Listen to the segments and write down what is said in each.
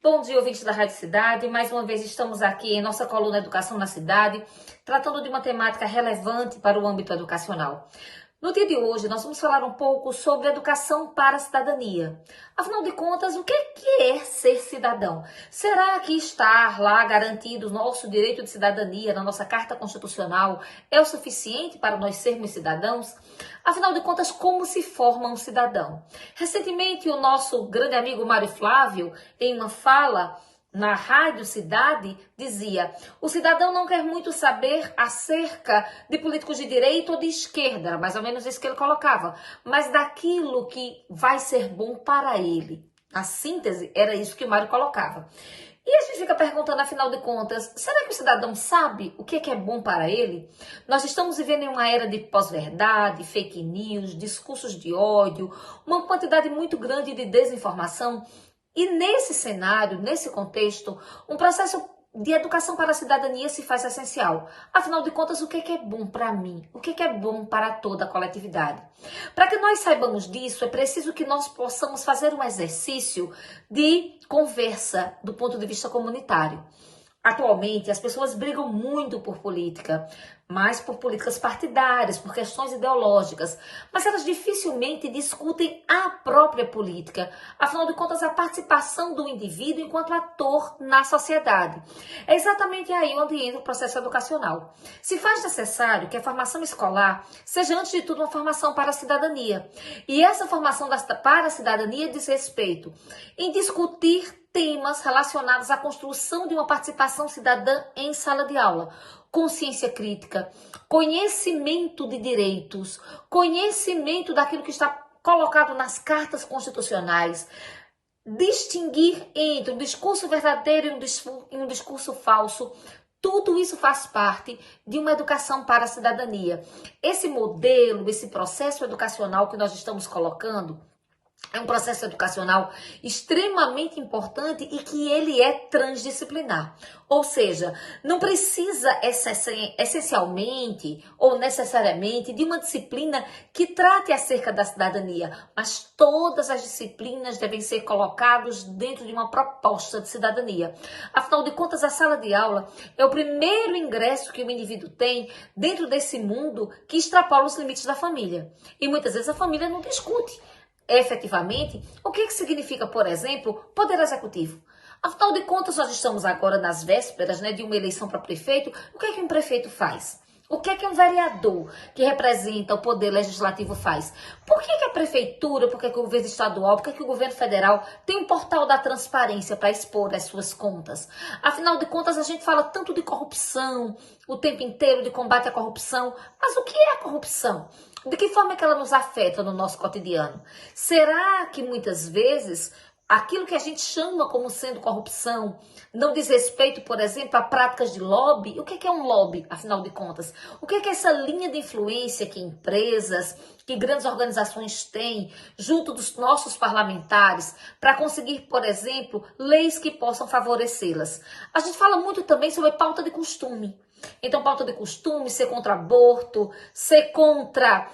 Bom dia, ouvintes da Rádio Cidade. Mais uma vez estamos aqui em nossa coluna Educação na Cidade, tratando de uma temática relevante para o âmbito educacional. No dia de hoje, nós vamos falar um pouco sobre educação para a cidadania. Afinal de contas, o que é ser cidadão? Será que estar lá garantido o nosso direito de cidadania na nossa Carta Constitucional é o suficiente para nós sermos cidadãos? Afinal de contas, como se forma um cidadão? Recentemente, o nosso grande amigo Mário Flávio, em uma fala na Rádio Cidade, dizia: o cidadão não quer muito saber acerca de políticos de direita ou de esquerda, era mais ou menos isso que ele colocava, mas daquilo que vai ser bom para ele. A síntese era isso que o Mário colocava. E a gente fica perguntando, afinal de contas, será que o cidadão sabe o que é bom para ele? Nós estamos vivendo em uma era de pós-verdade, fake news, discursos de ódio, uma quantidade muito grande de desinformação. E nesse cenário, nesse contexto, um processo de educação para a cidadania se faz essencial. Afinal de contas, o que é bom para mim? O que é bom para toda a coletividade? Para que nós saibamos disso, é preciso que nós possamos fazer um exercício de conversa do ponto de vista comunitário. Atualmente, as pessoas brigam muito por política, mais por políticas partidárias, por questões ideológicas, mas elas dificilmente discutem a própria política, afinal de contas, a participação do indivíduo enquanto ator na sociedade. É exatamente aí onde entra o processo educacional. Se faz necessário que a formação escolar seja, antes de tudo, uma formação para a cidadania. E essa formação para a cidadania diz respeito em discutir temas relacionados à construção de uma participação cidadã em sala de aula. Consciência crítica, conhecimento de direitos, conhecimento daquilo que está colocado nas cartas constitucionais, distinguir entre um discurso verdadeiro e um discurso falso. Tudo isso faz parte de uma educação para a cidadania. Esse modelo, esse processo educacional que nós estamos colocando, é um processo educacional extremamente importante e que ele é transdisciplinar. Ou seja, não precisa essencialmente ou necessariamente de uma disciplina que trate acerca da cidadania, mas todas as disciplinas devem ser colocadas dentro de uma proposta de cidadania. Afinal de contas, a sala de aula é o primeiro ingresso que o indivíduo tem dentro desse mundo que extrapola os limites da família. E muitas vezes a família não discute efetivamente o que significa, por exemplo, poder executivo. Afinal de contas, nós estamos agora nas vésperas, de uma eleição para prefeito. O que um prefeito faz? O que um vereador que representa o poder legislativo faz? Por que a prefeitura, por que o governo estadual, por que o governo federal tem um portal da transparência para expor as suas contas? Afinal de contas, a gente fala tanto de corrupção, o tempo inteiro de combate à corrupção, mas o que é a corrupção? De que forma é que ela nos afeta no nosso cotidiano? Será que muitas vezes aquilo que a gente chama como sendo corrupção não diz respeito, por exemplo, a práticas de lobby? O que é um lobby, afinal de contas? O que é essa linha de influência que empresas, que grandes organizações têm junto dos nossos parlamentares para conseguir, por exemplo, leis que possam favorecê-las? A gente fala muito também sobre pauta de costume. Então, pauta de costume, ser contra aborto, ser contra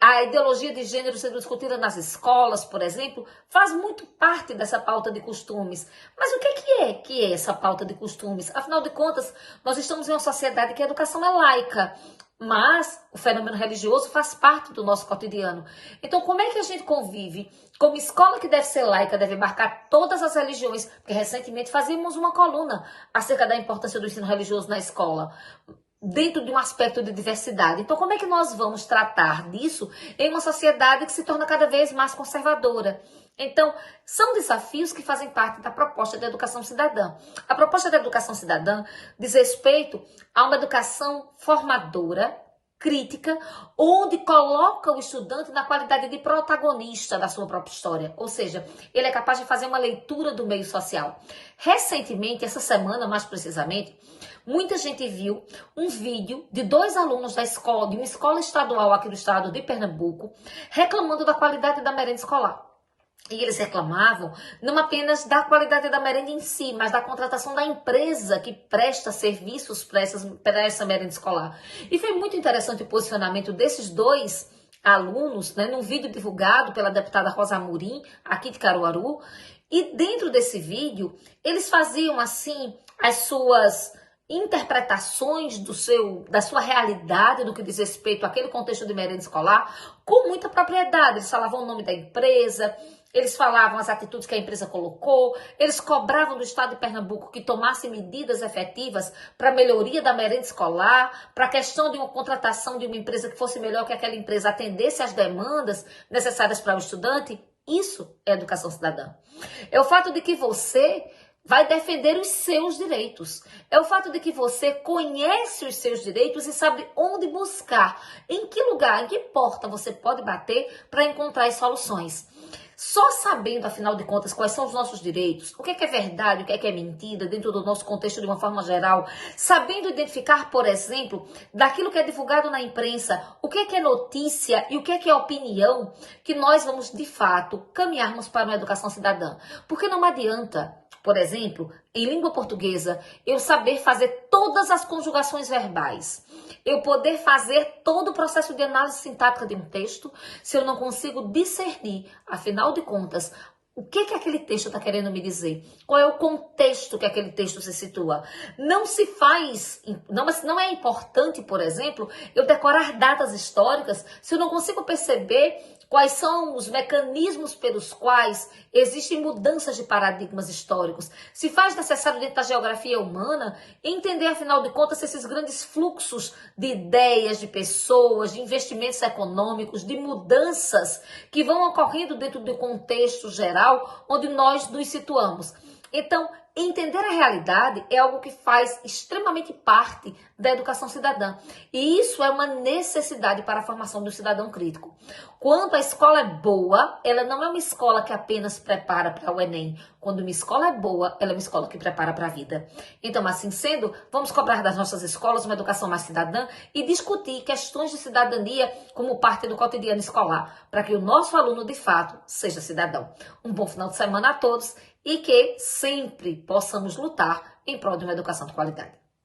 a ideologia de gênero sendo discutida nas escolas, por exemplo, faz muito parte dessa pauta de costumes. Mas o que é essa pauta de costumes? Afinal de contas, nós estamos em uma sociedade que a educação é laica, mas o fenômeno religioso faz parte do nosso cotidiano. Então, como é que a gente convive como escola que deve ser laica, deve marcar todas as religiões? Porque recentemente fazíamos uma coluna acerca da importância do ensino religioso na escola, dentro de um aspecto de diversidade. Então, como é que nós vamos tratar disso em uma sociedade que se torna cada vez mais conservadora? Então, são desafios que fazem parte da proposta de educação cidadã. A proposta da educação cidadã diz respeito a uma educação formadora, crítica, onde coloca o estudante na qualidade de protagonista da sua própria história. Ou seja, ele é capaz de fazer uma leitura do meio social. Recentemente, essa semana mais precisamente, muita gente viu um vídeo de 2 alunos da escola, de uma escola estadual aqui do estado de Pernambuco, reclamando da qualidade da merenda escolar. E eles reclamavam não apenas da qualidade da merenda em si, mas da contratação da empresa que presta serviços para essa merenda escolar. E foi muito interessante o posicionamento desses 2 alunos, num vídeo divulgado pela deputada Rosa Amorim, aqui de Caruaru, E dentro desse vídeo, eles faziam assim as suas interpretações da sua realidade no que diz respeito àquele contexto de merenda escolar com muita propriedade. Eles falavam o nome da empresa, eles falavam as atitudes que a empresa colocou, eles cobravam do Estado de Pernambuco que tomasse medidas efetivas para a melhoria da merenda escolar, para a questão de uma contratação de uma empresa que fosse melhor que aquela empresa atendesse às demandas necessárias para o estudante. Isso é educação cidadã. É o fato de que você vai defender os seus direitos. É o fato de que você conhece os seus direitos e sabe onde buscar, em que lugar, em que porta você pode bater para encontrar as soluções. Só sabendo, afinal de contas, quais são os nossos direitos, o que é verdade, o que é mentira, dentro do nosso contexto de uma forma geral, sabendo identificar, por exemplo, daquilo que é divulgado na imprensa, o que é notícia e o que é opinião, que nós vamos, de fato, caminharmos para uma educação cidadã. Porque não adianta, por exemplo, em língua portuguesa, eu saber fazer todas as conjugações verbais, eu poder fazer todo o processo de análise sintática de um texto, se eu não consigo discernir, afinal de contas, o que aquele texto está querendo me dizer? Qual é o contexto que aquele texto se situa? Não se faz, não é importante, por exemplo, eu decorar datas históricas se eu não consigo perceber quais são os mecanismos pelos quais existem mudanças de paradigmas históricos. Se faz necessário, dentro da geografia humana, entender, afinal de contas, se esses grandes fluxos de ideias, de pessoas, de investimentos econômicos, de mudanças que vão ocorrendo dentro do contexto geral onde nós nos situamos. Então, entender a realidade é algo que faz extremamente parte da educação cidadã. E isso é uma necessidade para a formação do cidadão crítico. Quando a escola é boa, ela não é uma escola que apenas prepara para o Enem. Quando uma escola é boa, ela é uma escola que prepara para a vida. Então, assim sendo, vamos cobrar das nossas escolas uma educação mais cidadã e discutir questões de cidadania como parte do cotidiano escolar, para que o nosso aluno, de fato, seja cidadão. Um bom final de semana a todos e que sempre possamos lutar em prol de uma educação de qualidade.